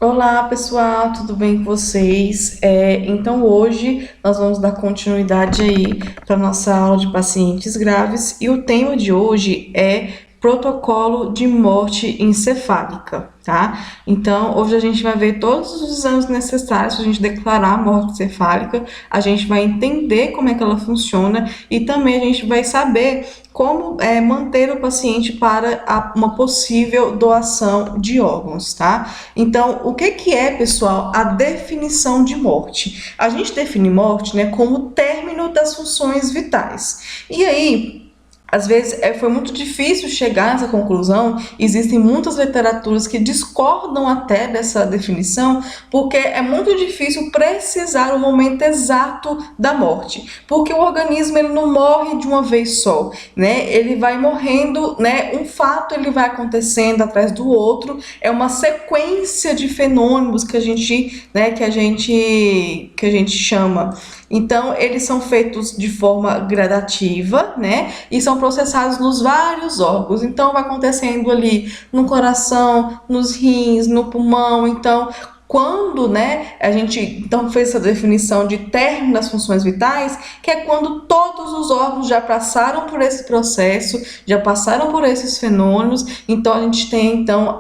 Olá pessoal, tudo bem com vocês? Então hoje nós vamos dar continuidade aí para nossa aula de pacientes graves e o tema de hoje é protocolo de morte encefálica, tá? Então hoje a gente vai ver todos os exames necessários para a gente declarar a morte encefálica, a gente vai entender como é que ela funciona e também a gente vai saber como manter o paciente para uma possível doação de órgãos, tá? Então, o que que é, pessoal, a definição de morte? A gente define morte, né, como o término das funções vitais. E aí, às vezes foi muito difícil chegar nessa conclusão, existem muitas literaturas que discordam até dessa definição, porque é muito difícil precisar o momento exato da morte, porque o organismo ele não morre de uma vez só, né? Ele vai morrendo, né? Um fato ele vai acontecendo atrás do outro, é uma sequência de fenômenos que a gente, né, que a gente chama. Então, eles são feitos de forma gradativa, né? E são processados nos vários órgãos. Então, vai acontecendo ali no coração, nos rins, no pulmão. Então, quando, né, a gente então fez essa definição de término das funções vitais, que é quando todos os órgãos já passaram por esse processo, já passaram por esses fenômenos, então a gente tem então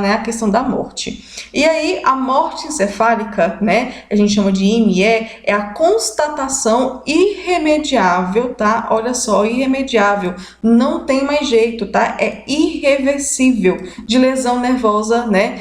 né, a questão da morte. E aí a morte encefálica, né, a gente chama de IME, é a constatação irremediável, tá? Olha só, irremediável, não tem mais jeito, tá? É irreversível de lesão nervosa, né?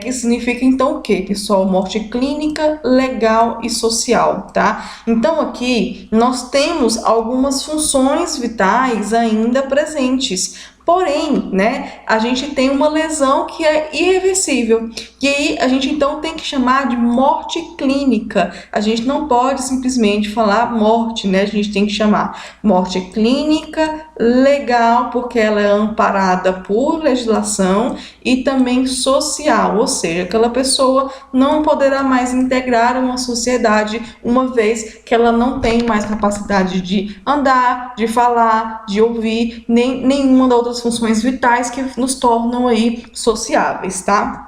Que significa então o quê, pessoal? Morte clínica, legal e social, tá? Então aqui nós temos algumas funções vitais ainda presentes. Porém, né, a gente tem uma lesão que é irreversível. E aí a gente então tem que chamar de morte clínica. A gente não pode simplesmente falar morte, né? A gente tem que chamar morte clínica, legal, porque ela é amparada por legislação, e também social, ou seja, aquela pessoa não poderá mais integrar uma sociedade uma vez que ela não tem mais capacidade de andar, de falar, de ouvir, nem nenhuma das outras funções vitais que nos tornam aí sociáveis, tá?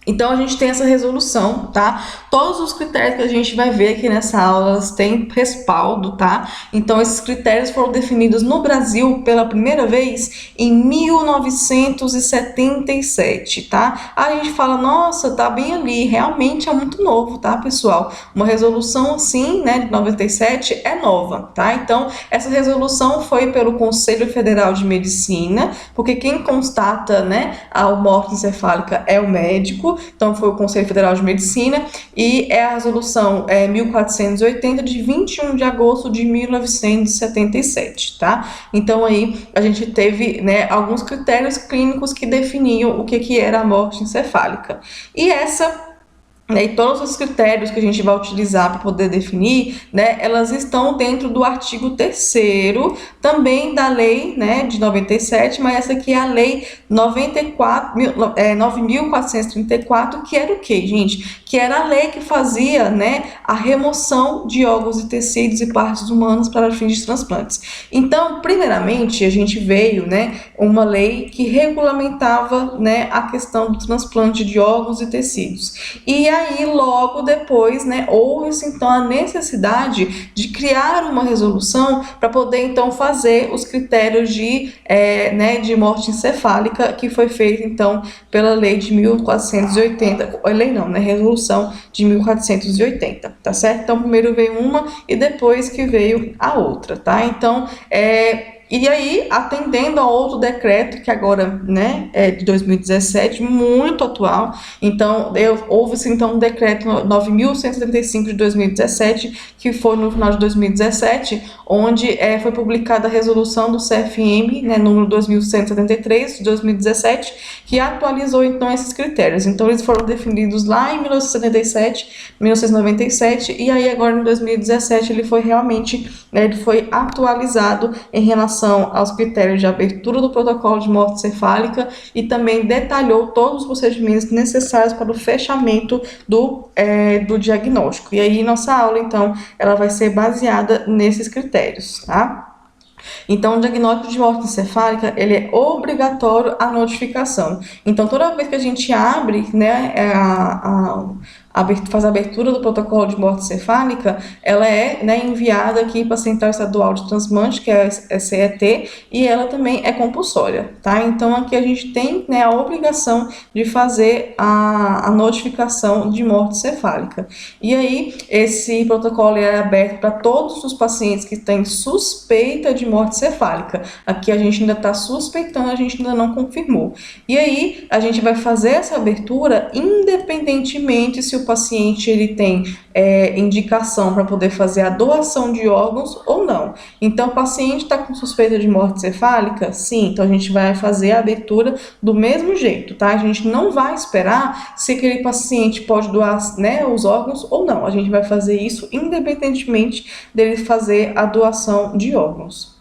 Então a gente tem essa resolução, tá? Todos os critérios que a gente vai ver aqui nessa aula, elas têm respaldo, tá? Então esses critérios foram definidos no Brasil pela primeira vez em 1977, tá? Aí a gente fala, nossa, tá bem ali, realmente é muito novo, tá, pessoal? Uma resolução assim, né, de 97 é nova, tá? Então essa resolução foi pelo Conselho Federal de Medicina, porque quem constata, né, a morte encefálica é o médico. Então foi o Conselho Federal de Medicina e é a resolução 1480 de 21 de agosto de 1977, tá? Então aí a gente teve, né, alguns critérios clínicos que definiam o que era a morte encefálica. E e todos os critérios que a gente vai utilizar para poder definir, né, elas estão dentro do artigo 3º, também da lei, né, de 97, mas essa aqui é a lei 9.434, que era o quê, gente? Que era a lei que fazia, né, a remoção de órgãos e tecidos e partes humanas para fins de transplantes. Então, primeiramente, a gente veio, né, uma lei que regulamentava, né, a questão do transplante de órgãos e tecidos. E aí, logo depois, né, houve-se então a necessidade de criar uma resolução para poder então fazer os critérios né, de morte encefálica, que foi feita então pela lei de 1480, lei não, né, resolução de 1480, tá certo? Então primeiro veio uma e depois que veio a outra, tá? Então, e aí, atendendo a outro decreto, que agora, né, é de 2017, muito atual, então, houve-se então um decreto 9.175 de 2017, que foi no final de 2017, onde foi publicada a resolução do CFM, né, número 2173 de 2017, que atualizou então esses critérios. Então, eles foram definidos lá em 1977, 1997, e aí agora em 2017 ele foi realmente, né, ele foi atualizado em relação aos critérios de abertura do protocolo de morte encefálica e também detalhou todos os procedimentos necessários para o fechamento do diagnóstico. E aí nossa aula, então, ela vai ser baseada nesses critérios, tá? Então, o diagnóstico de morte encefálica, ele é obrigatório a notificação. Então, toda vez que a gente abre, né, faz a abertura do protocolo de morte encefálica, ela é, né, enviada aqui para a Central Estadual de Transplante, que é a CET, e ela também é compulsória, tá? Então, aqui a gente tem, né, a obrigação de fazer a notificação de morte encefálica. E aí, esse protocolo é aberto para todos os pacientes que têm suspeita de morte encefálica. Aqui a gente ainda está suspeitando, a gente ainda não confirmou. E aí, a gente vai fazer essa abertura independentemente se o paciente ele tem indicação para poder fazer a doação de órgãos ou não. Então, o paciente está com suspeita de morte encefálica? Sim, então a gente vai fazer a abertura do mesmo jeito, tá? A gente não vai esperar se aquele paciente pode doar, né, os órgãos ou não. A gente vai fazer isso independentemente dele fazer a doação de órgãos.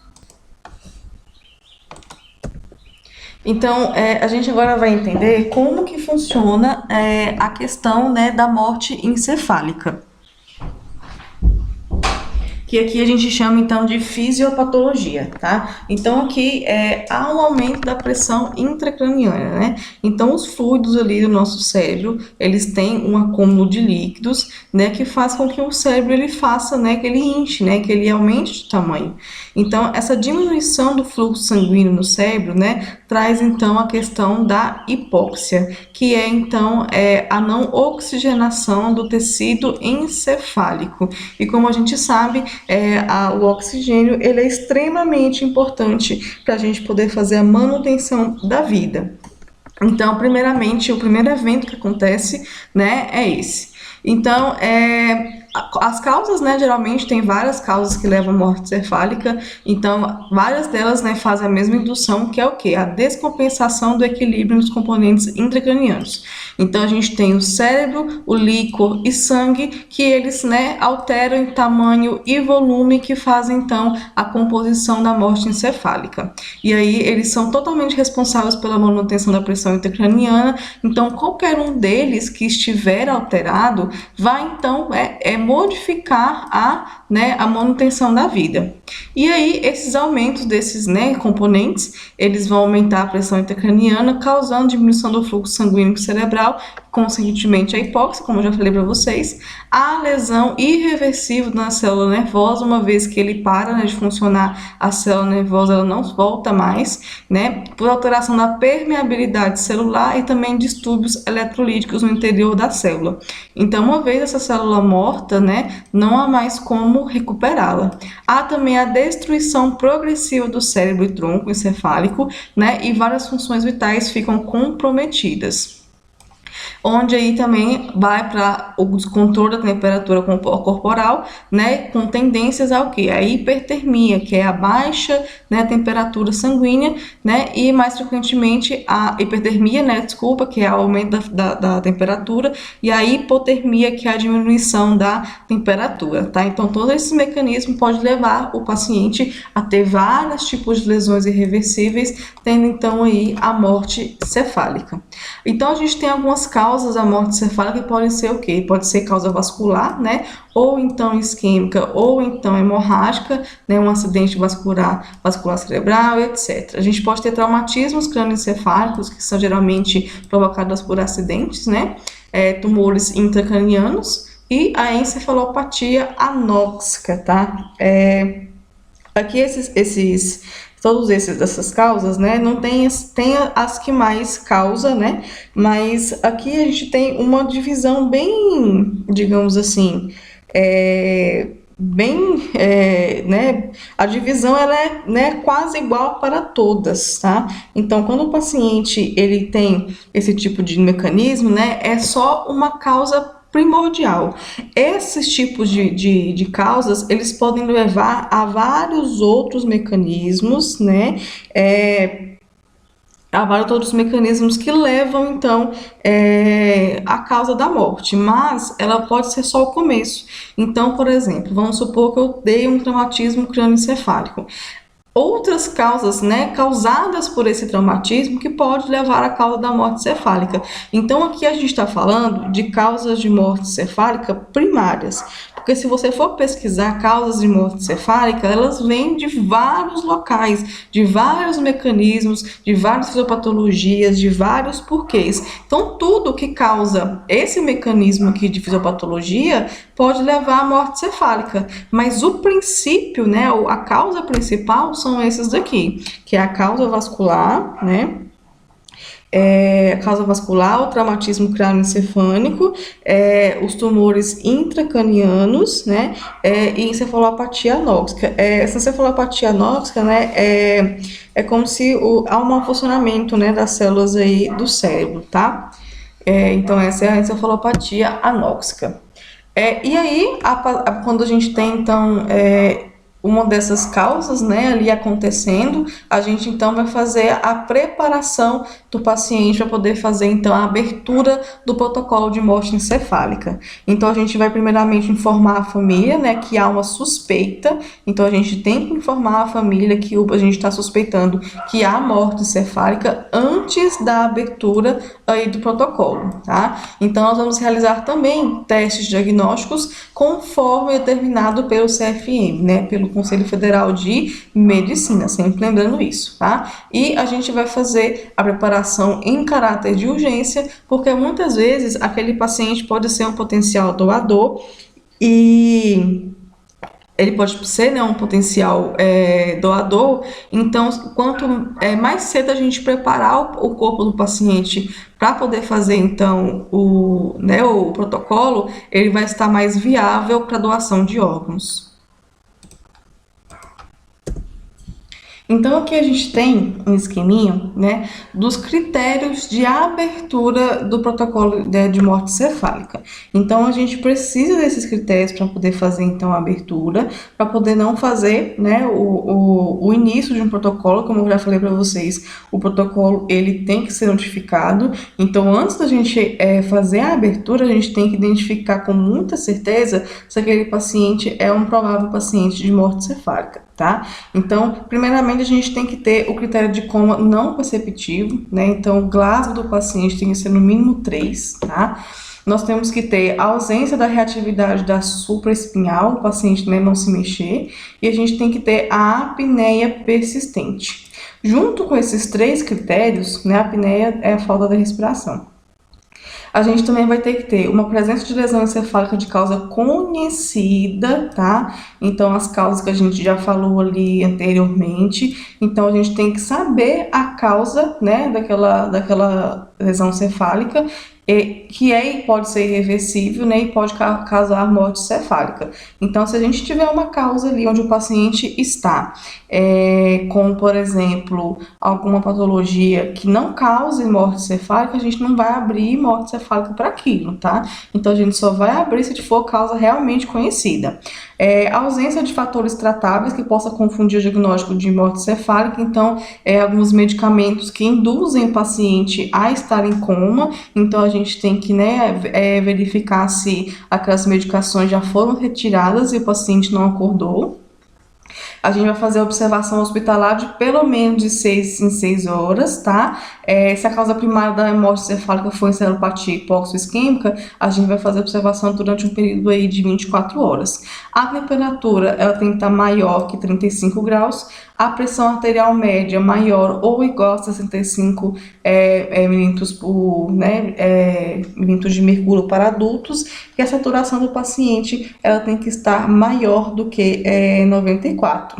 Então, a gente agora vai entender como que funciona a questão, né, da morte encefálica, que aqui a gente chama então de fisiopatologia, tá? Então aqui há um aumento da pressão intracraniana, né? Então os fluidos ali do nosso cérebro, eles têm um acúmulo de líquidos, né, que faz com que o cérebro ele faça, né, que ele inche, né, que ele aumente de tamanho. Então essa diminuição do fluxo sanguíneo no cérebro, né, traz então a questão da hipóxia, que é então a não oxigenação do tecido encefálico. E como a gente sabe, o oxigênio ele é extremamente importante para a gente poder fazer a manutenção da vida. Então, primeiramente, o primeiro evento que acontece, né, é esse. Então, as causas, né, geralmente tem várias causas que levam à morte encefálica, então várias delas, né, fazem a mesma indução, que é o quê? A descompensação do equilíbrio nos componentes intracranianos. Então a gente tem o cérebro, o líquor e sangue, que eles, né, alteram em tamanho e volume, que fazem então a composição da morte encefálica. E aí eles são totalmente responsáveis pela manutenção da pressão intracraniana, então qualquer um deles que estiver alterado vai então modificar a manutenção da vida. E aí, esses aumentos desses, né, componentes, eles vão aumentar a pressão intracraniana, causando diminuição do fluxo sanguíneo cerebral, consequentemente a hipóxia, como eu já falei para vocês, a lesão irreversível na célula nervosa, uma vez que ele para, né, de funcionar, a célula nervosa ela não volta mais, né, por alteração da permeabilidade celular e também distúrbios eletrolíticos no interior da célula. Então, uma vez essa célula morta, né, não há mais como recuperá-la. Há também a destruição progressiva do cérebro e tronco encefálico, né, e várias funções vitais ficam comprometidas. Onde aí também vai para o descontrole da temperatura corporal, né, com tendências ao que? A hipertermia, que é a baixa, né, temperatura sanguínea, né, e mais frequentemente a hipertermia, né, desculpa, que é o aumento da temperatura, e a hipotermia, que é a diminuição da temperatura, tá? Então, todos esses mecanismos podem levar o paciente a ter vários tipos de lesões irreversíveis, tendo então aí a morte cefálica. Então, a gente tem algumas causas da morte encefálica que podem ser o quê? Pode ser causa vascular, né? Ou então isquêmica, ou então hemorrágica, né? Um acidente vascular cerebral, etc. A gente pode ter traumatismos crânioencefálicos, que são geralmente provocados por acidentes, né? Tumores intracranianos e a encefalopatia anóxica, tá? Aqui todos dessas causas, né, não tem as que mais causa, né, mas aqui a gente tem uma divisão bem, digamos assim, né, a divisão ela é, né, quase igual para todas, tá? Então, quando o paciente ele tem esse tipo de mecanismo, né, é só uma causa primordial. Esses tipos de causas, eles podem levar a vários outros mecanismos, né? Há vários outros mecanismos que levam, então, à causa da morte, mas ela pode ser só o começo. Então, por exemplo, vamos supor que eu dei um traumatismo crânioencefálico. outras causas, né, causadas por esse traumatismo que pode levar à causa da morte cefálica. Então, aqui a gente está falando de causas de morte cefálica primárias, porque se você for pesquisar causas de morte cefálica, elas vêm de vários locais, de vários mecanismos, de várias fisiopatologias, de vários porquês. Então, tudo que causa esse mecanismo aqui de fisiopatologia pode levar à morte cefálica, mas o princípio, né, a causa principal são esses daqui, que é a causa vascular, né, a causa vascular, o traumatismo crânioencefálico, os tumores intracranianos, né, e encefalopatia anóxica. Essa encefalopatia anóxica, né, é como se há um mau funcionamento, né, das células aí do cérebro, tá? Então, essa é a encefalopatia anóxica. E aí, quando a gente tem, então, uma dessas causas, né, ali acontecendo, a gente então vai fazer a preparação do paciente para poder fazer então a abertura do protocolo de morte encefálica. Então a gente vai primeiramente informar a família, né, que há uma suspeita. Então a gente tem que informar a família que a gente está suspeitando que há morte encefálica antes da abertura aí do protocolo, tá? Então nós vamos realizar também testes diagnósticos conforme determinado pelo CFM, né, pelo Conselho Federal de Medicina, sempre lembrando isso, tá? E a gente vai fazer a preparação em caráter de urgência, porque muitas vezes aquele paciente pode ser um potencial doador e ele pode ser, né, um potencial doador. Então, quanto mais cedo a gente preparar o corpo do paciente para poder fazer então o protocolo, ele vai estar mais viável para doação de órgãos. Então, aqui a gente tem um esqueminha, né, dos critérios de abertura do protocolo de morte cefálica. Então, a gente precisa desses critérios para poder fazer, então, a abertura, para poder não fazer, né, o início de um protocolo. Como eu já falei para vocês, o protocolo, ele tem que ser notificado. Então, antes da gente fazer a abertura, a gente tem que identificar com muita certeza se aquele paciente é um provável paciente de morte cefálica, tá? Então, primeiramente, a gente tem que ter o critério de coma não perceptivo, né? Então, o Glasgow do paciente tem que ser no mínimo 3, tá? Nós temos que ter a ausência da reatividade da supraespinhal, o paciente, né, não se mexer, e a gente tem que ter a apneia persistente. Junto com esses 3 critérios, né, a apneia é a falta da respiração. A gente também vai ter que ter uma presença de lesão encefálica de causa conhecida, tá? Então, as causas que a gente já falou ali anteriormente. Então, a gente tem que saber a causa, né, daquela lesão encefálica, que pode ser irreversível, né, e pode causar morte cefálica. Então, se a gente tiver uma causa ali onde o paciente está com, por exemplo, alguma patologia que não cause morte cefálica, a gente não vai abrir morte cefálica para aquilo, tá? Então, a gente só vai abrir se for causa realmente conhecida. A ausência de fatores tratáveis que possa confundir o diagnóstico de morte cefálica. Então, alguns medicamentos que induzem o paciente a estar em coma. Então, a gente tem que, né, verificar se aquelas medicações já foram retiradas e o paciente não acordou. A gente vai fazer a observação hospitalar de pelo menos de 6 em 6 horas, tá? Se a causa primária da morte cefálica for encefalopatia hipoxo-isquêmica, a gente vai fazer a observação durante um período aí de 24 horas. A temperatura, ela tem que estar maior que 35 graus. A pressão arterial média maior ou igual a 65 milímetros por, né, milímetros de mercúrio para adultos, e a saturação do paciente, ela tem que estar maior do que 94.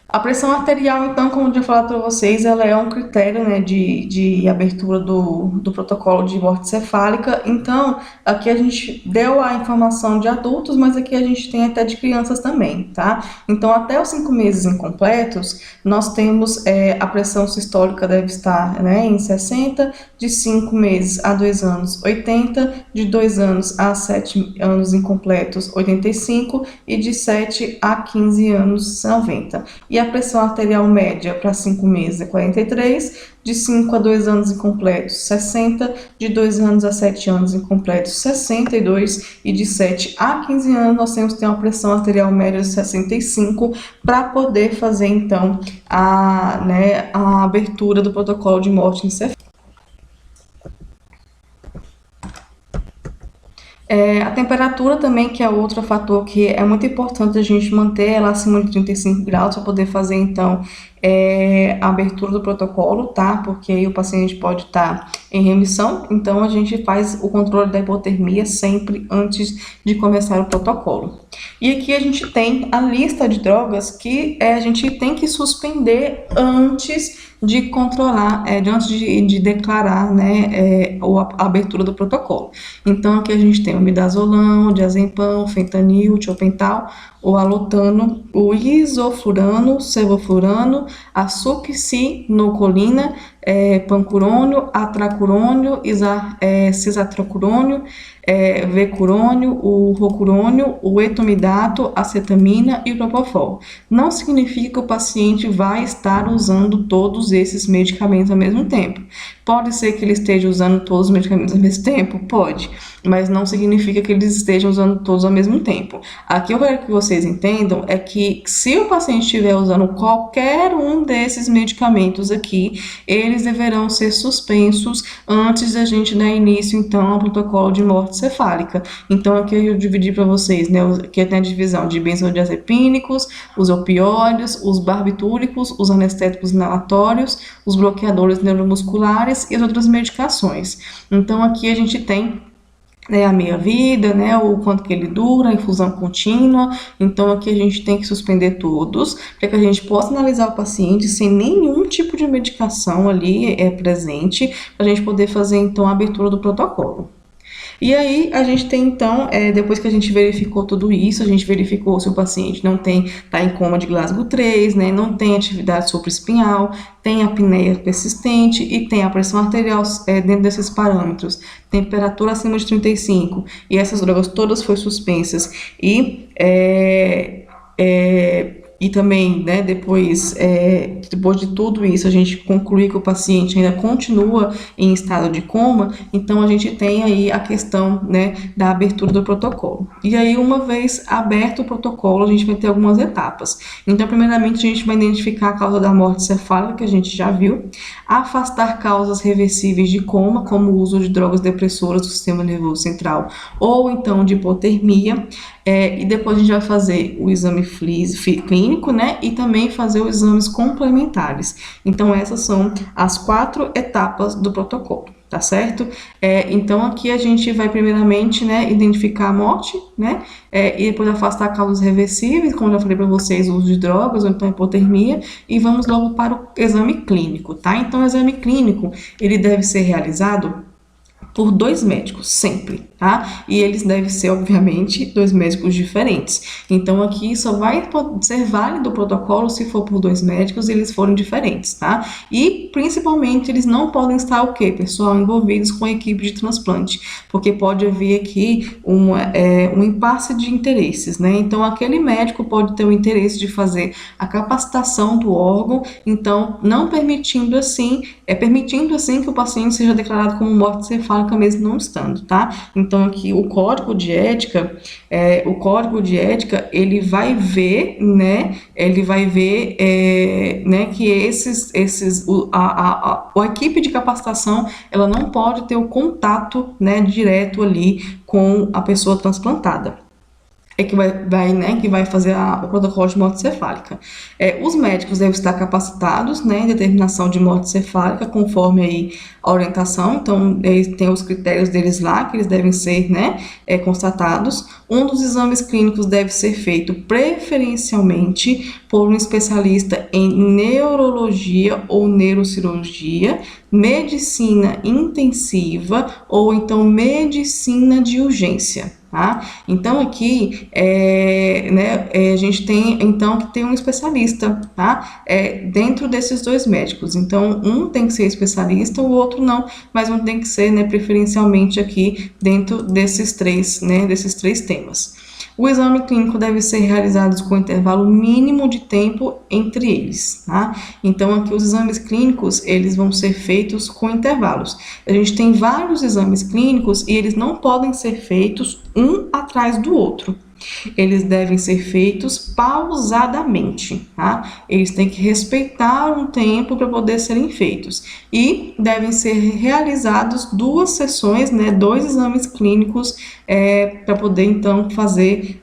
A pressão arterial, então, como eu tinha falado para vocês, ela é um critério, né, de abertura do protocolo de morte cefálica. Então, aqui a gente deu a informação de adultos, mas aqui a gente tem até de crianças também, tá? Então, até os 5 meses incompletos, nós temos a pressão sistólica deve estar, né, em 60, de 5 meses a 2 anos, 80, de 2 anos a 7 anos incompletos, 85, e de 7 a 15 anos, 90. E e a pressão arterial média para 5 meses é 43, de 5 a 2 anos incompletos, 60, de 2 anos a 7 anos incompletos, 62, e de 7 a 15 anos nós temos que ter uma pressão arterial média de 65 para poder fazer, então, a abertura do protocolo de morte encefálica. A temperatura também, que é outro fator que é muito importante a gente manter ela acima de 35 graus para poder fazer, então, a abertura do protocolo, tá? Porque aí o paciente pode estar em remissão, então a gente faz o controle da hipotermia sempre antes de começar o protocolo. E aqui a gente tem a lista de drogas que a gente tem que suspender antes de controlar, antes de declarar, né, a abertura do protocolo. Então aqui a gente tem o midazolam, o diazepam, fentanil, tiopental, o alotano, o isoflurano, sevoflurano, a succinilcolina, pancurônio, atracurônio, cisatracurônio, vecurônio, o rocurônio, o etomidato, acetamina e o propofol. Não significa que o paciente vai estar usando todos esses medicamentos ao mesmo tempo. Pode ser que ele esteja usando todos os medicamentos ao mesmo tempo? Pode, mas não significa que eles estejam usando todos ao mesmo tempo. Aqui eu quero que vocês entendam é que se o paciente estiver usando qualquer um desses medicamentos aqui, eles deverão ser suspensos antes da gente dar início, então, ao protocolo de morte cefálica. Então, aqui eu dividi para vocês, né, que tem a divisão de benzodiazepínicos, os opioides, os barbitúricos, os anestéticos inalatórios, os bloqueadores neuromusculares e as outras medicações. Então, aqui a gente tem a meia-vida, né, o quanto que ele dura, a infusão contínua. Então aqui a gente tem que suspender todos, para que a gente possa analisar o paciente sem nenhum tipo de medicação ali presente, para a gente poder fazer então a abertura do protocolo. E aí a gente tem então, depois que a gente verificou tudo isso, a gente verificou se o paciente não está em coma de Glasgow 3, né, não tem atividade supraespinhal, tem apneia persistente e tem a pressão arterial dentro desses parâmetros, temperatura acima de 35, e essas drogas todas foram suspensas e também, né, depois de tudo isso, a gente concluir que o paciente ainda continua em estado de coma, então a gente tem aí a questão, né, da abertura do protocolo. E aí, uma vez aberto o protocolo, a gente vai ter algumas etapas. Então, primeiramente, a gente vai identificar a causa da morte cefálica, que a gente já viu, afastar causas reversíveis de coma, como o uso de drogas depressoras do sistema nervoso central, ou então de hipotermia, e depois a gente vai fazer o exame clínico, né, e também fazer os exames complementares. Então, essas são as 4 etapas do protocolo, tá certo? Então, aqui a gente vai primeiramente, né, identificar a morte, né, e depois afastar causas reversíveis, como eu já falei para vocês, o uso de drogas, ou então hipotermia, e vamos logo para o exame clínico, tá? Então, o exame clínico, ele deve ser realizado por 2 médicos, sempre, tá? E eles devem ser, obviamente, 2 médicos diferentes. Então, aqui só vai ser válido o protocolo se for por 2 médicos e eles forem diferentes, tá? E, principalmente, eles não podem estar, o quê, pessoal? Envolvidos com a equipe de transplante, porque pode haver aqui um impasse de interesses, né? Então, aquele médico pode ter o interesse de fazer a capacitação do órgão, então, não permitindo assim, permitindo assim que o paciente seja declarado como morte cefálica mesmo não estando, tá? Então aqui o código de ética, ele vai ver, né? Ele vai ver, né? Que a equipe de capacitação, ela não pode ter o contato, né? Direto ali com a pessoa transplantada. Que vai fazer o protocolo de morte cefálica. Os médicos devem estar capacitados, né, em determinação de morte cefálica, conforme aí a orientação. Então, eles têm os critérios deles lá, que eles devem ser, né, constatados. Um dos exames clínicos deve ser feito preferencialmente por um especialista em neurologia ou neurocirurgia, medicina intensiva ou então medicina de urgência. Tá? Então aqui a gente tem então que ter um especialista, tá? Dentro desses 2 médicos. Então um tem que ser especialista, o outro não, mas um tem que ser, né, preferencialmente aqui dentro desses 3 temas. O exame clínico deve ser realizado com intervalo mínimo de tempo entre eles, tá? Então, aqui os exames clínicos, eles vão ser feitos com intervalos. A gente tem vários exames clínicos e eles não podem ser feitos um atrás do outro. Eles devem ser feitos pausadamente, tá? Eles têm que respeitar um tempo para poder serem feitos e devem ser realizados duas sessões, né? Dois exames clínicos para poder então fazer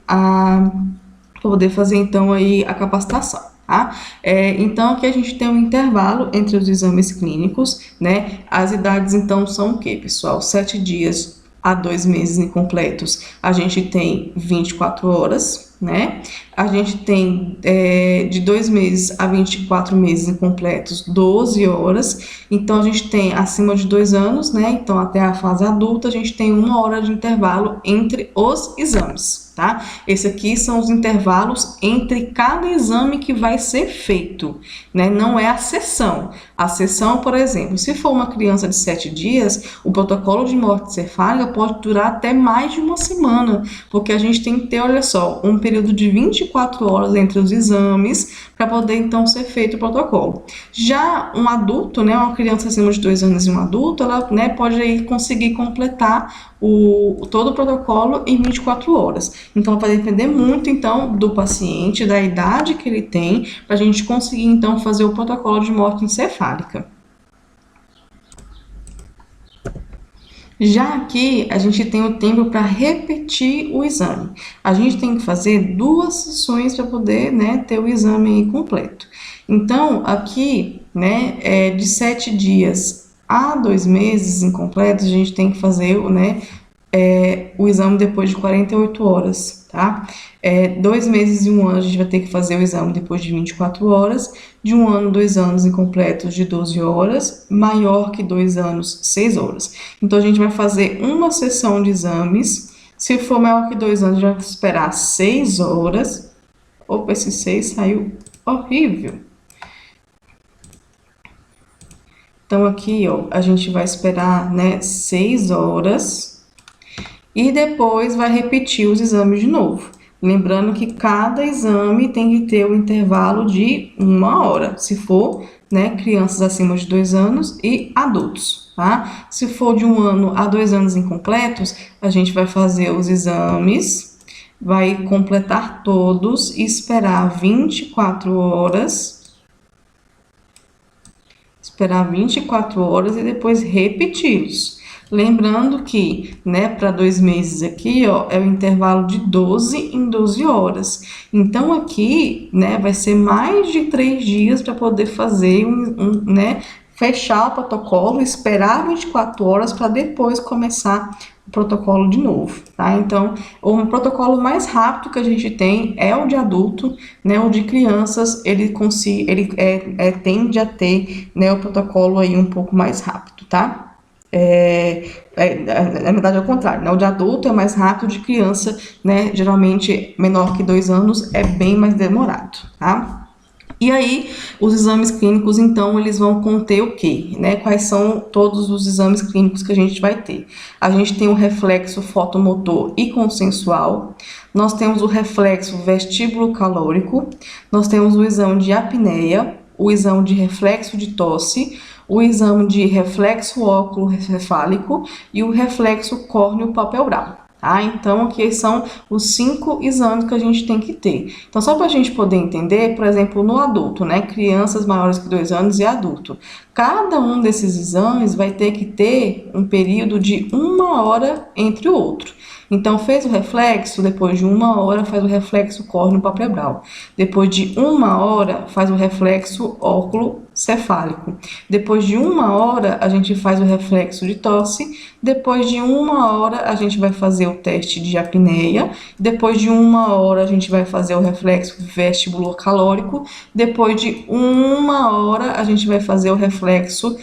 então aí a capacitação. Tá? Então aqui a gente tem um intervalo entre os exames clínicos, né? As idades então são o que, pessoal? 7 dias a 2 meses incompletos, a gente tem 24 horas, né? A gente tem de 2 meses a 24 meses incompletos, 12 horas. Então, a gente tem acima de 2 anos, né? Então, até a fase adulta, a gente tem 1 hora de intervalo entre os exames, tá? Esse aqui são os intervalos entre cada exame que vai ser feito, né? Não é a sessão. A sessão, por exemplo, se for uma criança de 7 dias, o protocolo de morte cefálica pode durar até mais de uma semana, porque a gente tem que ter, olha só, um período de 24 horas entre os exames para poder então ser feito o protocolo. Já um adulto, né, uma criança acima de 2 anos e um adulto, ela, né, pode aí conseguir completar todo o protocolo em 24 horas. Então, vai depender muito, então, do paciente, da idade que ele tem, para a gente conseguir, então, fazer o protocolo de morte encefálica. Já aqui, a gente tem o tempo para repetir o exame. A gente tem que fazer 2 sessões para poder, né, ter o exame aí completo. Então, aqui, né, de 7 dias a 2 meses incompletos, a gente tem que fazer, né, o exame depois de 48 horas, tá? 2 meses e 1 ano, a gente vai ter que fazer o exame depois de 24 horas. De 1 ano, 2 anos incompletos de 12 horas. Maior que 2 anos, 6 horas. Então, a gente vai fazer uma sessão de exames. Se for maior que 2 anos, a gente vai esperar 6 horas. Opa, esse 6 saiu horrível. Então, aqui, ó, a gente vai esperar, né, 6 horas. E depois vai repetir os exames de novo. Lembrando que cada exame tem que ter um intervalo de 1 hora, se for, né, crianças acima de 2 anos e adultos, tá? Se for de 1 ano a 2 anos incompletos, a gente vai fazer os exames, vai completar todos e esperar 24 horas. Esperar 24 horas e depois repeti-los. Lembrando que, né, para 2 meses aqui, ó, é o intervalo de 12 em 12 horas. Então, aqui, né, vai ser mais de 3 dias para poder fazer né, fechar o protocolo, esperar 24 horas para depois começar o protocolo de novo, tá? Então, o protocolo mais rápido que a gente tem é o de adulto, né? O de crianças, ele tende a ter, né, o protocolo aí um pouco mais rápido, tá? Na verdade é o contrário, né? O de adulto é mais rápido, de criança, né, geralmente menor que 2 anos, é bem mais demorado, tá? E aí, os exames clínicos, então, eles vão conter o quê? Né? Quais são todos os exames clínicos que a gente vai ter? A gente tem o reflexo fotomotor e consensual, nós temos o reflexo vestíbulo-calórico, nós temos o exame de apneia, o exame de reflexo de tosse, o exame de reflexo óculo-cefálico e o reflexo córneo-palpebral. Tá? Então, aqui são os 5 exames que a gente tem que ter. Então, só para a gente poder entender, por exemplo, no adulto, né? Crianças maiores que 2 anos e adulto. Cada um desses exames vai ter que ter um período de 1 hora entre o outro. Então, fez o reflexo, depois de 1 hora faz o reflexo córneo-palpebral. Depois de 1 hora faz o reflexo óculo-cefálico. Depois de 1 hora a gente faz o reflexo de tosse. Depois de 1 hora a gente vai fazer o teste de apneia. Depois de 1 hora a gente vai fazer o reflexo vestibulo-calórico. Depois de 1 hora a gente vai fazer o reflexo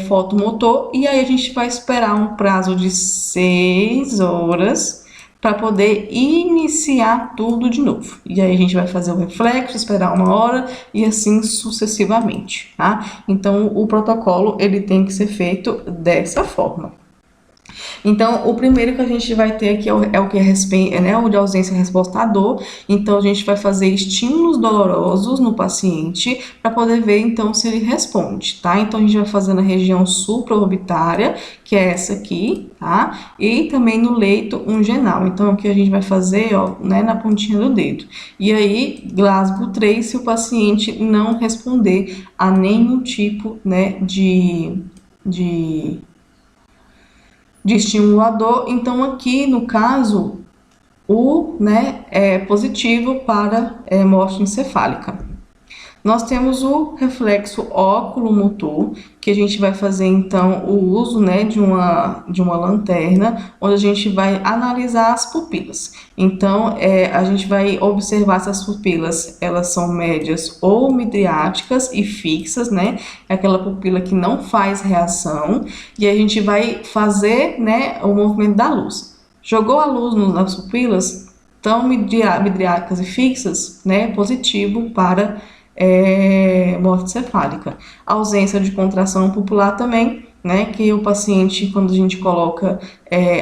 fotomotor, e aí a gente vai esperar um prazo de 6 horas para poder iniciar tudo de novo. E aí a gente vai fazer o reflexo, esperar 1 hora e assim sucessivamente, tá? Então, o protocolo, ele tem que ser feito dessa forma. Então, o primeiro que a gente vai ter aqui é o que é, né, o de ausência resposta à dor. Então, a gente vai fazer estímulos dolorosos no paciente para poder ver, então, se ele responde, tá? Então, a gente vai fazer na região supraorbitária, que é essa aqui, tá? E também no leito unguenal. Então, aqui a gente vai fazer, ó, né, na pontinha do dedo. E aí, Glasgow 3, se o paciente não responder a nenhum tipo, né, de estimulador. Então, aqui no caso, o, né, é positivo para morte encefálica. Nós temos o reflexo óculo-motor, que a gente vai fazer então o uso, né, de uma lanterna, onde a gente vai analisar as pupilas. Então, a gente vai observar se as pupilas elas são médias ou midriáticas e fixas, né? É aquela pupila que não faz reação, e a gente vai fazer, né, o movimento da luz. Jogou a luz nas pupilas, tão midriáticas e fixas, né? Positivo para morte cefálica. A ausência de contração pupilar também, né? Que o paciente, quando a gente coloca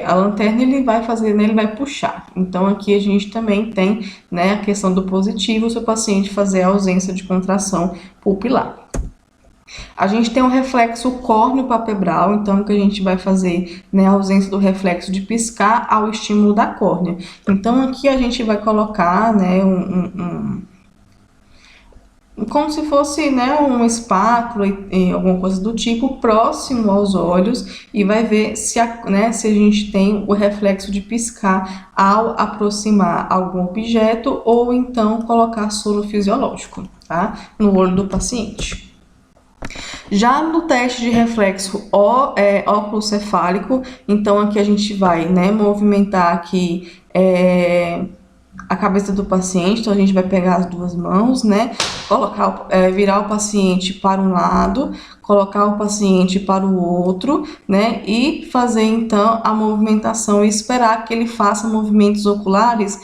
a lanterna, ele vai fazer, né, ele vai puxar. Então, aqui a gente também tem, né, a questão do positivo, se o paciente fazer a ausência de contração pupilar. A gente tem um reflexo córneo-palpebral, então que a gente vai fazer, né, a ausência do reflexo de piscar ao estímulo da córnea. Então, aqui a gente vai colocar, né, como se fosse, né, uma espátula e alguma coisa do tipo próximo aos olhos e vai ver se se a gente tem o reflexo de piscar ao aproximar algum objeto ou então colocar soro fisiológico, tá, no olho do paciente. Já no teste de reflexo óculo-cefálico, então aqui a gente vai, né, movimentar aqui a cabeça do paciente, então a gente vai pegar as duas mãos, né, colocar, virar o paciente para um lado, colocar o paciente para o outro, né, e fazer então a movimentação e esperar que ele faça movimentos oculares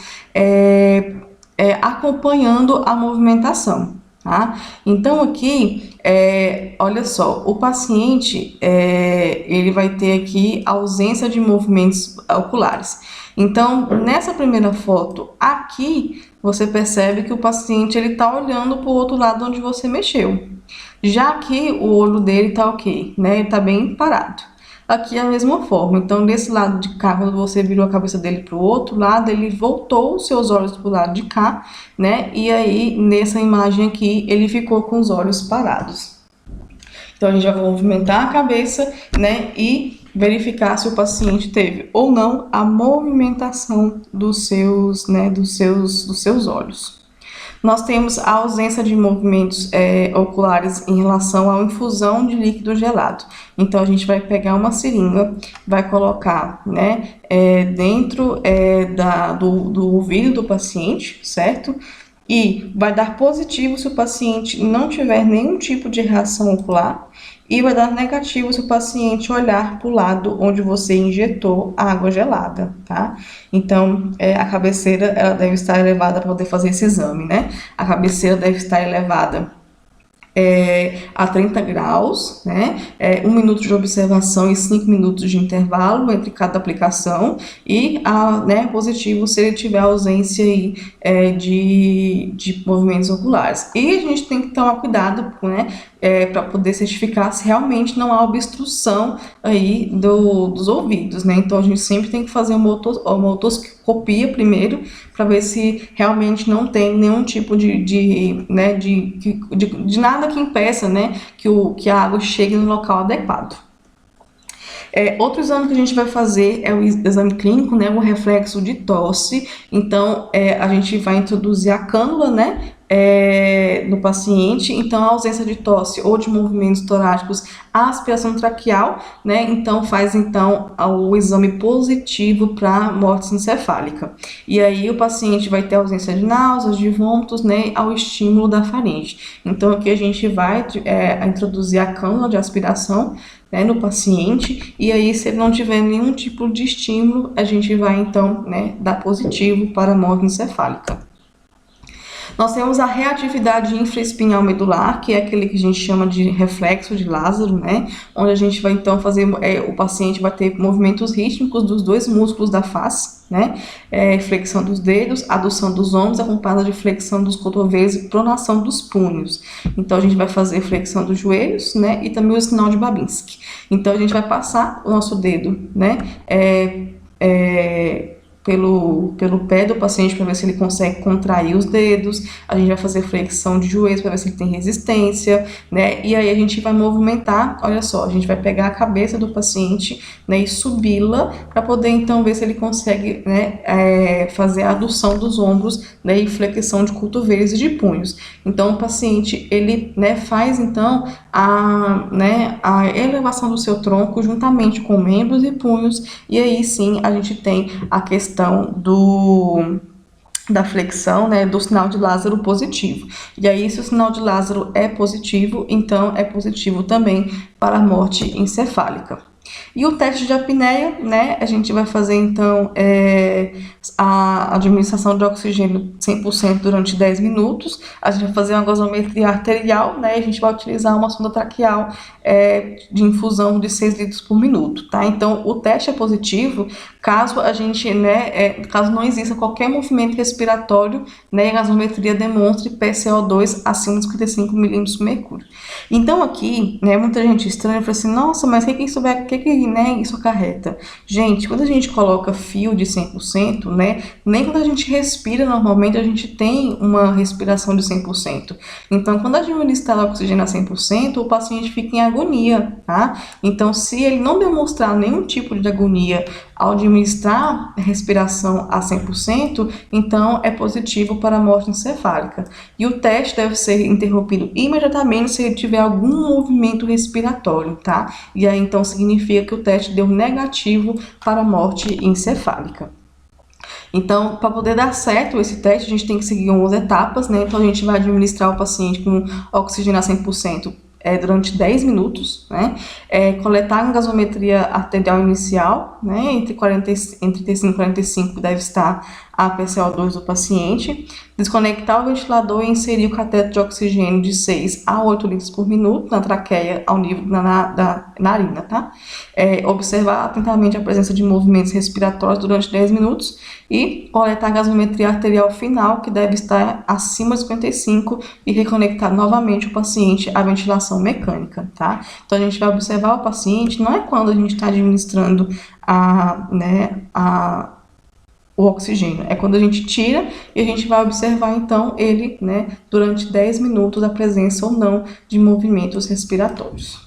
acompanhando a movimentação. Tá? Então aqui, olha só, o paciente ele vai ter aqui ausência de movimentos oculares. Então, nessa primeira foto aqui, você percebe que o paciente ele está olhando para o outro lado onde você mexeu. Já que o olho dele está ok, né? Ele está bem parado. Aqui é a mesma forma, então desse lado de cá, quando você virou a cabeça dele para o outro lado, ele voltou os seus olhos para o lado de cá, né? E aí, nessa imagem aqui, ele ficou com os olhos parados. Então, a gente vai movimentar a cabeça, né? E verificar se o paciente teve ou não a movimentação dos seus, né? Dos seus olhos. Nós temos a ausência de movimentos oculares em relação à infusão de líquido gelado. Então, a gente vai pegar uma seringa, vai colocar, né, dentro do ouvido do paciente, certo? E vai dar positivo se o paciente não tiver nenhum tipo de reação ocular e vai dar negativo se o paciente olhar para o lado onde você injetou a água gelada, tá? Então, a cabeceira ela deve estar elevada para poder fazer esse exame, né? A cabeceira deve estar elevada a 30 graus, né? 1 minuto de observação e 5 minutos de intervalo entre cada aplicação e né, positivo se ele tiver ausência aí, de movimentos oculares. E a gente tem que tomar cuidado, né, para poder certificar se realmente não há obstrução aí dos ouvidos, né? Então a gente sempre tem que fazer uma otoscopia primeiro para ver se realmente não tem nenhum tipo de nada que impeça, né, que a água chegue no local adequado. Outro exame que a gente vai fazer é o exame clínico, né, o reflexo de tosse. Então, a gente vai introduzir a cânula, né, no paciente. Então, a ausência de tosse ou de movimentos torácicos, a aspiração traqueal, né, então faz então o exame positivo para morte encefálica. E aí o paciente vai ter ausência de náuseas, de vômitos, né, ao estímulo da faringe. Então, aqui a gente vai introduzir a cânula de aspiração, né, no paciente, e aí se ele não tiver nenhum tipo de estímulo, a gente vai então, né, dar positivo para a morte encefálica. Nós temos a reatividade infraespinhal medular, que é aquele que a gente chama de reflexo de Lázaro, né? Onde a gente vai então fazer, o paciente vai ter movimentos rítmicos dos dois músculos da face, né? Flexão dos dedos, adução dos ombros, acompanhada de flexão dos cotovelos e pronação dos punhos. Então a gente vai fazer flexão dos joelhos, né? E também o sinal de Babinski. Então a gente vai passar o nosso dedo, né? Pelo pé do paciente para ver se ele consegue contrair os dedos, a gente vai fazer flexão de joelhos para ver se ele tem resistência, né? E aí a gente vai movimentar, olha só, a gente vai pegar a cabeça do paciente, né, e subi-la para poder então ver se ele consegue, né, fazer a adução dos ombros, né, e flexão de cotovelos e de punhos. Então o paciente ele, né, faz então a elevação do seu tronco juntamente com membros e punhos, e aí sim a gente tem a questão da flexão, né, do sinal de Lázaro positivo. E aí, se o sinal de Lázaro é positivo, então é positivo também para a morte encefálica. E o teste de apneia, né, a gente vai fazer então a administração de oxigênio 100% durante 10 minutos, a gente vai fazer uma gasometria arterial, né, e a gente vai utilizar uma sonda traqueal de infusão de 6 litros por minuto, tá? Então, o teste é positivo caso a gente, caso não exista qualquer movimento respiratório, né, e a gasometria demonstre PCO2 acima de 55 milímetros de mercúrio. Então, aqui, né, muita gente estranha fala assim, nossa, mas o que isso acarreta? Gente, quando a gente coloca fio de 100%, né, nem quando a gente respira normalmente a gente tem uma respiração de 100%. Então, quando administrar o oxigênio a 100%, o paciente fica em agonia, tá? Então, se ele não demonstrar nenhum tipo de agonia ao administrar a respiração a 100%, então é positivo para a morte encefálica. E o teste deve ser interrompido imediatamente se ele tiver algum movimento respiratório, tá? E aí então significa que o teste deu negativo para a morte encefálica. Então, para poder dar certo esse teste, a gente tem que seguir algumas etapas, né? Então, a gente vai administrar o paciente com oxigênio a 100% durante 10 minutos, né? Coletar a gasometria arterial inicial, né? Entre 35 e 45 deve estar a PCO2 do paciente, desconectar o ventilador e inserir o cateter de oxigênio de 6 a 8 litros por minuto na traqueia ao nível da narina, tá? Observar atentamente a presença de movimentos respiratórios durante 10 minutos e coletar a gasometria arterial final, que deve estar acima de 55, e reconectar novamente o paciente à ventilação mecânica, tá? Então, a gente vai observar o paciente, não é quando a gente está administrando o oxigênio, é quando a gente tira e a gente vai observar então ele, né, durante 10 minutos a presença ou não de movimentos respiratórios.